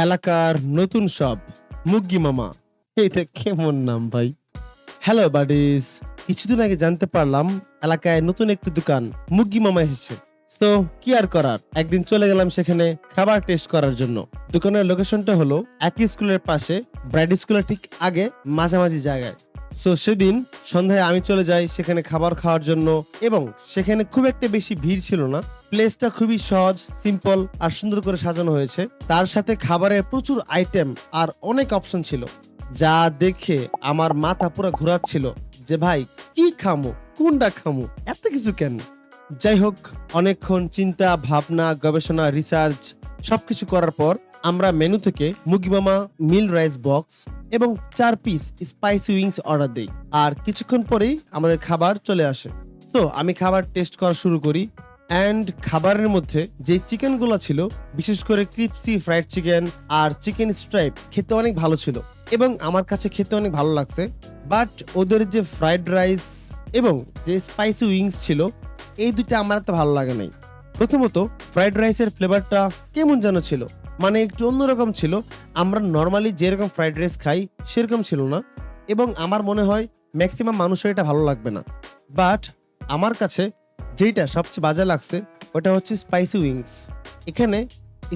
এলাকার নতুন সব মুগ্গি মামা। এটা কেমন নাম ভাই? হ্যালো বাডিস, কিছুদিন আগে জানতে পারলাম এলাকায় নতুন একটি দোকান মুগ্গি মামা এসেছে। তো কি আর করার, একদিন চলে গেলাম সেখানে খাবার টেস্ট করার জন্য। দোকানের লোকেশনটা হলো একই স্কুলের পাশে, ব্রাইড স্কুলের ঠিক আগে মাঝামাঝি জায়গায়। সো সেদিন সন্ধ্যায় আমি চলে যাই সেখানে খাবার খাওয়ার জন্য, এবং সেখানে খুব একটা বেশি ভিড় ছিল না। প্লেসটা খুবই সহজ, সিম্পল আর সুন্দর করে সাজানো হয়েছে। তার সাথে খাবারের প্রচুর আইটেম আর অনেক অপশন ছিল, যা দেখে আমার মাথা পুরো ঘোরাচ্ছিল যে ভাই কি খামু, কোনটা খামু, এত কিছু কেন। যাই হোক, অনেকক্ষণ চিন্তা ভাবনা, গবেষণা, রিসার্চ সবকিছু করার পর আমরা মেনু থেকে মুগি মামা মিল রাইস বক্স এবং 4 পিস স্পাইসি উইংস অর্ডার দেই। আর কিছুক্ষণ পরেই আমাদের খাবার চলে আসে। তো আমি খাবার টেস্ট করা শুরু করি। অ্যান্ড খাবারের মধ্যে যে চিকেনগুলো ছিল, বিশেষ করে ক্রিপসি ফ্রাইড চিকেন আর চিকেন স্ট্রাইপ, খেতে অনেক ভালো ছিল এবং আমার কাছে খেতে অনেক ভালো লাগছে। বাট ওদের যে ফ্রাইড রাইস এবং যে স্পাইসি উইংস ছিল, এই দুইটা আমার এত ভালো লাগে নাই। প্রথমত ফ্রাইড রাইসের ফ্লেভারটা কেমন যেন ছিল, মানে একটু অন্যরকম ছিল। আমরা নর্মালি যেরকম ফ্রাইড রাইস খাই সেরকম ছিল না, এবং আমার মনে হয় ম্যাক্সিমাম মানুষের এটা ভালো লাগবে না। বাট আমার কাছে যেটা সবচেয়ে বাজে লাগছে ওটা হচ্ছে স্পাইসি উইংস। এখানে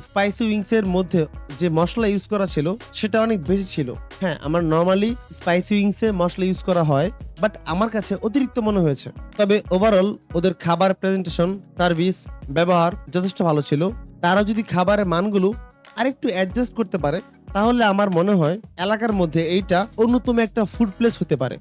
স্পাইসি উইংস এর মধ্যে যে মশলা ইউজ করা ছিল সেটা অনেক বেশি ছিল। হ্যাঁ, আমার নর্মালি স্পাইসি উইংস এ মশলা ইউজ করা হয়, বাট আমার কাছে অতিরিক্ত মনে হয়েছে। তবে ওভারঅল ওদের খাবার, প্রেজেন্টেশন, সার্ভিস, ব্যবহার যথেষ্ট ভালো ছিল। তারা যদি খাবারের মানগুলো আরেকটু অ্যাডজাস্ট করতে পারে, তাহলে আমার মনে হয় এলাকার মধ্যে এইটা অন্যতম একটা ফুড প্লেস হতে পারে।